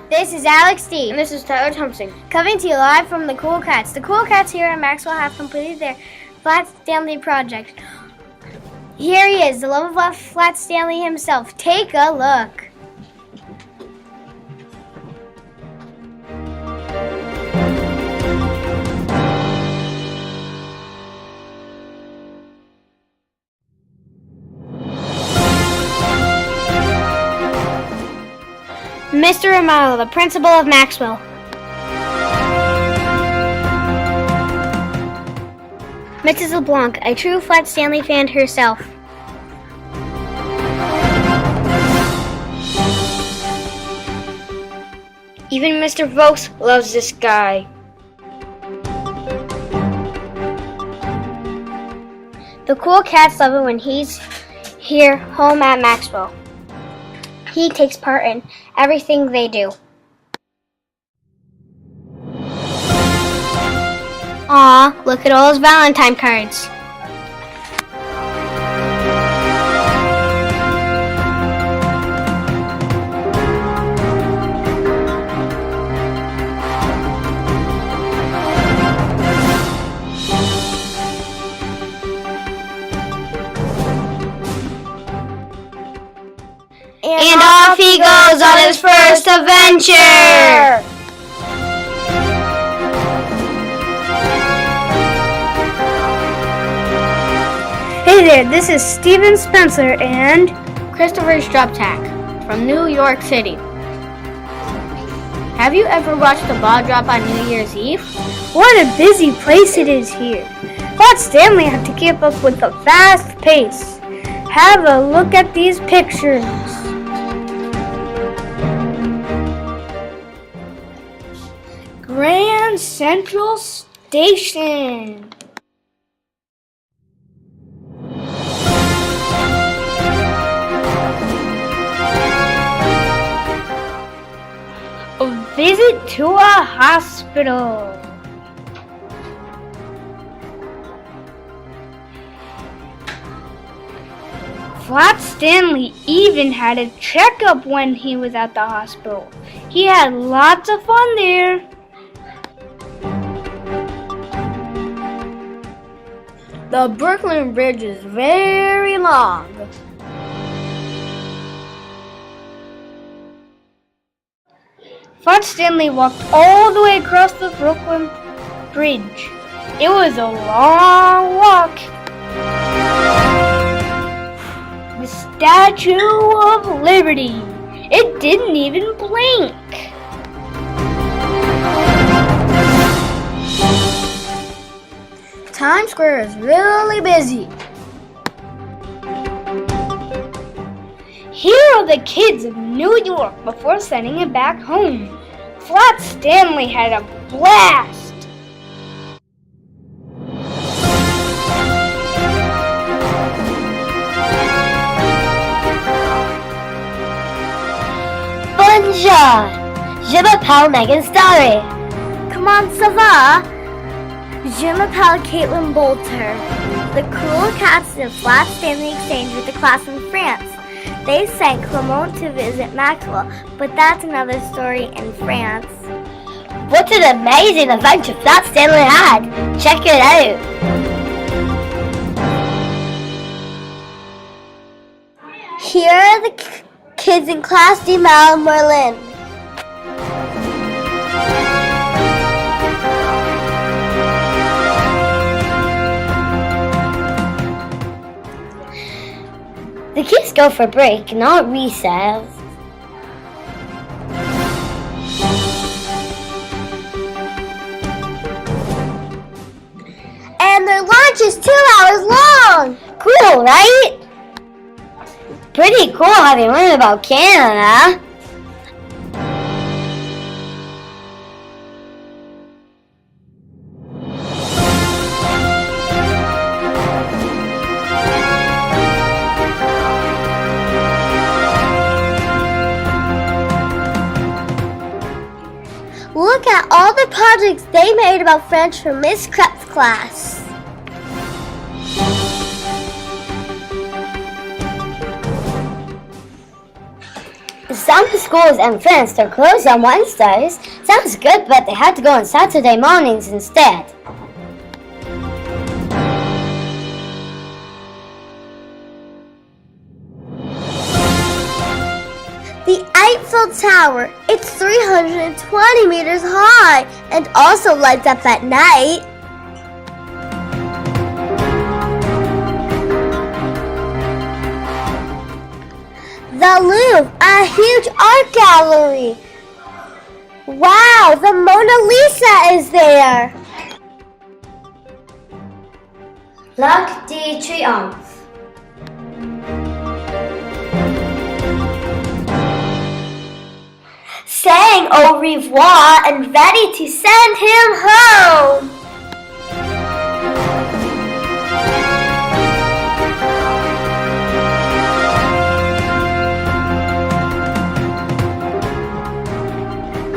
This is Alex D. And this is Tyler Thompson. Coming to you live from the Cool Cats. The Cool Cats here at Maxwell have completed their Flat Stanley project. Here he is, the love of Flat Stanley himself. Take a look. Mr. Romano, the principal of Maxwell. Mrs. LeBlanc, a true Flat Stanley fan herself. Even Mr. Vokes loves this guy. The Cool Cats love it when he's here home at Maxwell. He takes part in everything they do. Aw, look at all his Valentine cards. And off he goes on his first adventure! Hey there, this is Steven Spencer and Christopher Stroptak from New York City. Have you ever watched the ball drop on New Year's Eve? what a busy place it is here. Flat Stanley have to keep up with the fast pace. Have a look at these pictures. Grand Central Station. A visit to a hospital. Flat Stanley even had a checkup when he was at the hospital. He had lots of fun there. The Brooklyn Bridge is very long. Flat Stanley walked all the way across the Brooklyn Bridge. It was a long walk. The Statue of Liberty. It didn't even blink. Times Square is really busy. Here are the kids of New York before sending it back home. Flat Stanley had a blast. Bonjour! Je m'appelle Megan Starry. Comment ça va? Je m'appelle Caitlin Bolter. The Cool Cats did a Flat Stanley exchange with the class in France. They sent Clement to visit Maxwell, but that's another story in France. What an amazing adventure Flat Stanley had! Check it out! Here are the kids in Class de Mal Merlin. The kids go for break, not recess. And their lunch is 2 hours long! Cool, right? Pretty cool having learned about Canada. Look at all the projects they made about French for Miss Krepp's class. some schools in France are closed on Wednesdays. Sounds good, but they had to go on Saturday mornings instead. The Eiffel Tower. It's 320 meters high and also lights up at night. The Louvre, a huge art gallery. Wow, the Mona Lisa is there. L'Arc de Triomphe. Saying au revoir and ready to send him home.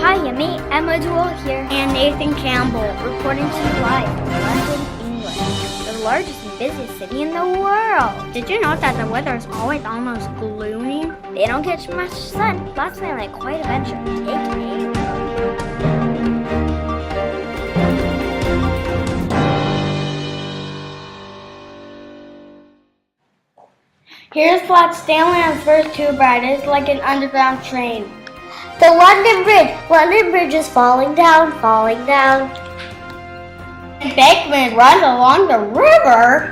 Hi, Yummy. Emma Jewell here. And Nathan Campbell, reporting to you live from London, England, the largest and busiest city in the world. Did you know that the weather is always almost gloomy? They don't get much sun. Last night, like quite a venture. Take a look. Here's Flat Stanley on first tube ride. It's like an underground train. The London Bridge. London Bridge is falling down, falling down. Embankment runs along the river.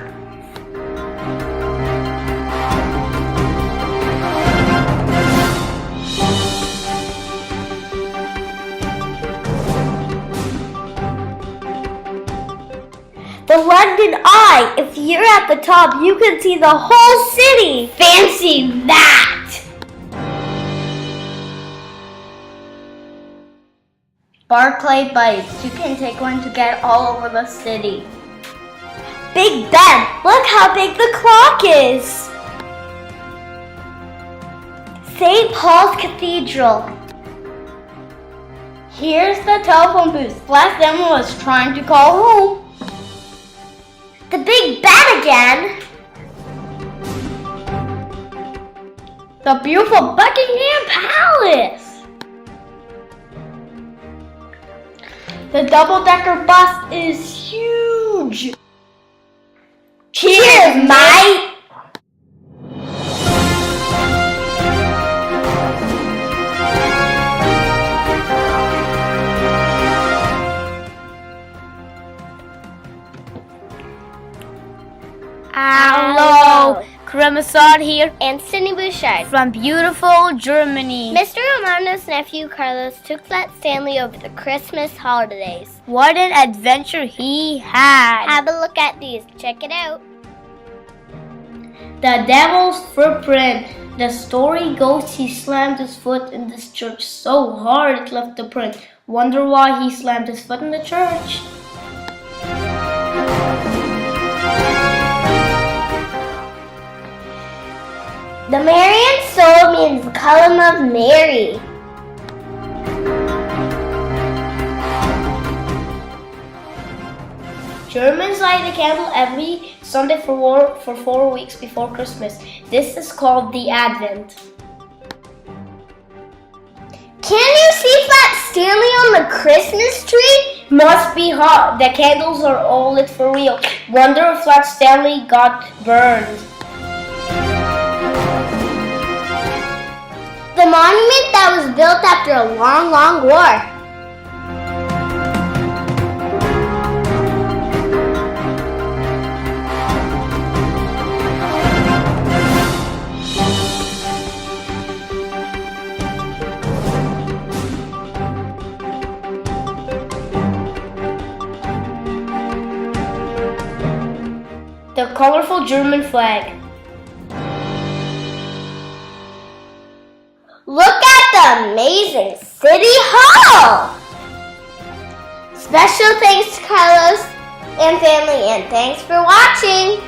The London Eye. If you're at the top, you can see the whole city. Fancy that! Barclay bikes. You can take one to get all over the city. Big Ben. Look how big the clock is. St. Paul's Cathedral. Here's the telephone booth. Last Emma was trying to call home. The Big Ben again. The beautiful Buckingham Palace. The double-decker bus is huge. Cheers, mate. Hello, Kremasad here And Cindy Bouchard. from beautiful Germany. Mr. Romano's nephew Carlos took Flat Stanley over the Christmas holidays. What an adventure he had. Have a look at these. Check it out. The devil's footprint. The story goes he slammed his foot in this church so hard it left the print. Wonder why he slammed his foot in the church. The Marian soul means column of Mary. Germans light a candle every Sunday for 4 weeks before Christmas. This is called the Advent. Can you see Flat Stanley on the Christmas tree? Must be hot. The candles are all lit for real. Wonder if Flat Stanley got burned. The monument that was built after a long, long war. The colorful German flag. Look at the amazing City Hall! Special thanks to Carlos and family, and thanks for watching!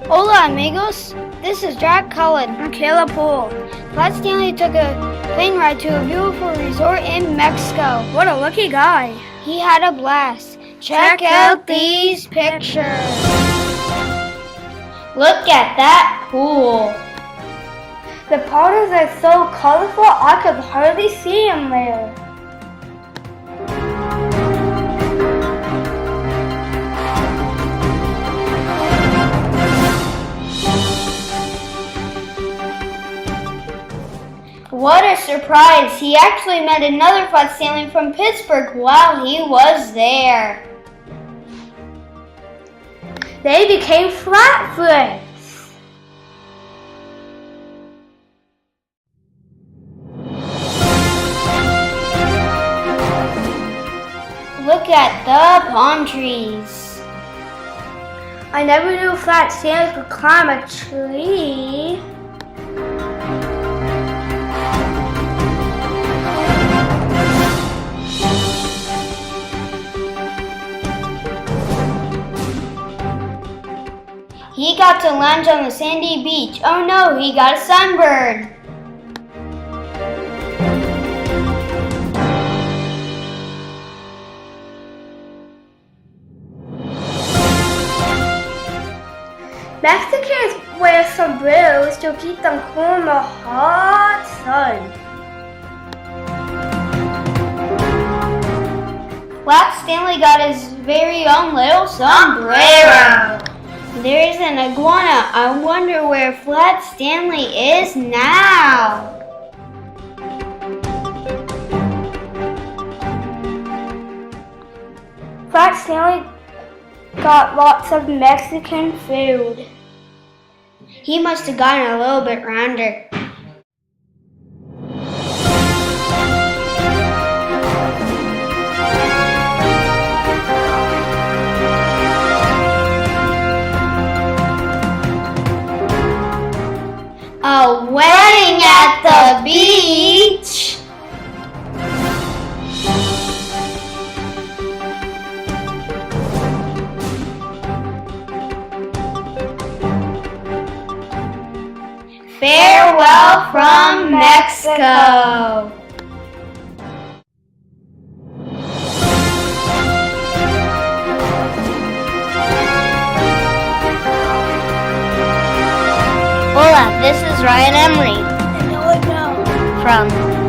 Hola amigos, this this is Jack Cullen. I'm Caleb Poole. Flat Stanley took a plane ride to a beautiful resort in Mexico. What a lucky guy. He had a blast. Check out these pictures. Look at that pool. The powders are so colorful I could hardly see him there. What a surprise! He actually met another Flat Stanley from Pittsburgh while he was there. They became flatfoots. Look at the palm trees. I never knew Flat Stanley could climb a tree. He got to lunch on the sandy beach. Oh no, he got a sunburn. Mexicans wear sombreros to keep them cool in the hot sun. Flat Stanley got his very own little sombrero. There's an iguana. I wonder where Flat Stanley is now. Flat Stanley got lots of Mexican food. He must have gotten a little bit rounder. A wedding at the beach. Farewell from Mexico. Hola, this is Ryan Emery from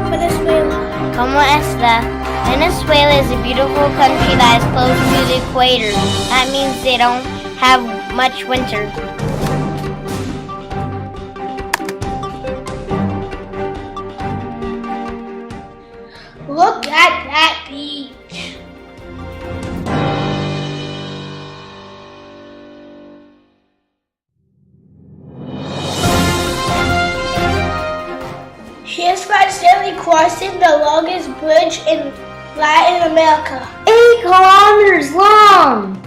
Venezuela. Como esta? Venezuela is a beautiful country that is close to the equator. That means they don't have much winter. Look at that beach. Here's Flat Stanley crossing the longest bridge in Latin America. 8 kilometers long!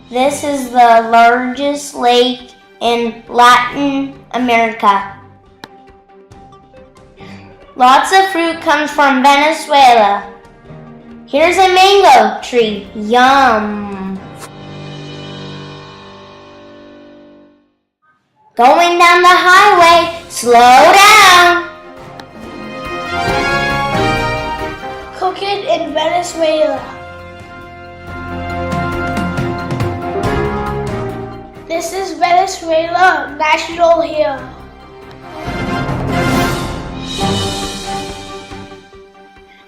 This is the largest lake in Latin America. Lots of fruit comes from Venezuela. Here's a mango tree. Yum! Going down the highway, slow down! Cooking in Venezuela. This is Venezuela National Hill.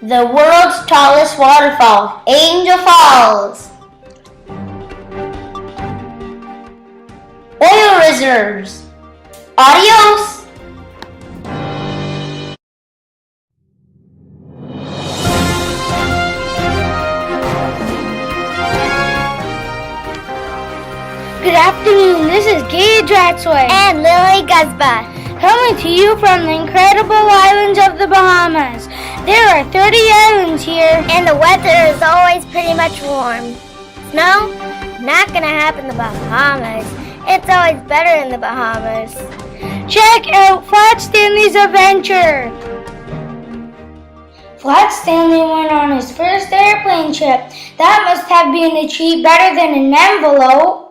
The world's tallest waterfall, Angel Falls. Oil reserves. Adios. Good afternoon, this is Gage Ratsway And Lily Guzba. coming to you from the incredible islands of the Bahamas. There are 30 islands here. And the weather is always pretty much warm. Snow? Not gonna happen in the Bahamas. It's always better in the Bahamas. Check out Flat Stanley's adventure. Flat Stanley went on his first airplane trip. That must have been a treat better than an envelope.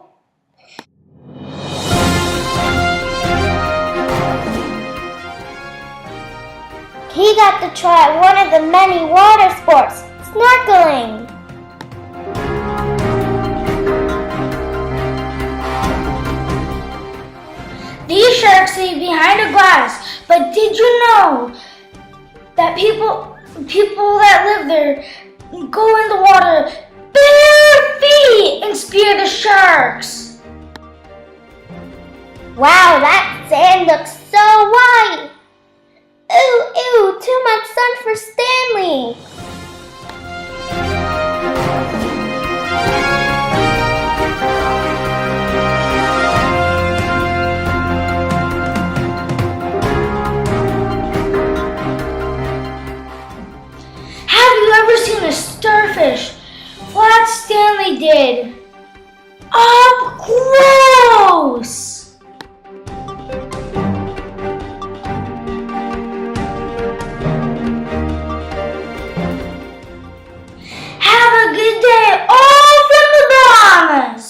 He got to try one of the many water sports, snorkeling. These sharks live behind a glass, but did you know that people that live there go in the water bare feet and spear the sharks? Wow, that sand looks so white. Ew, too much sun for Stanley. Have you ever seen a starfish? Flat Stanley did. Up close! Have a good day, all from the Bahamas!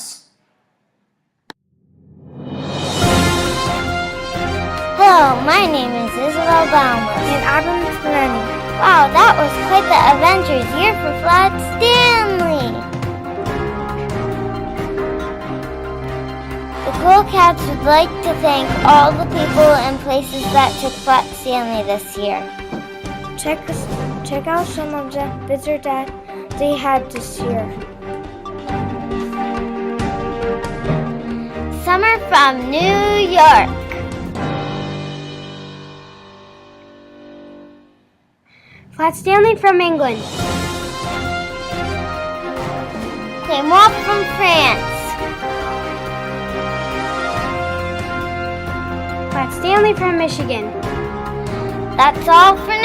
Hello, my name is Isabel Baumer. And Adam Lenny. Wow, that was quite the adventurous year for Flat Stanley. The Cool Cats would like to thank all the people and places that took Flat Stanley this year. Check out some of the visitors that they had this year. Summer from New York. Flat Stanley from England. Clément from France. Flat Stanley from Michigan. That's all for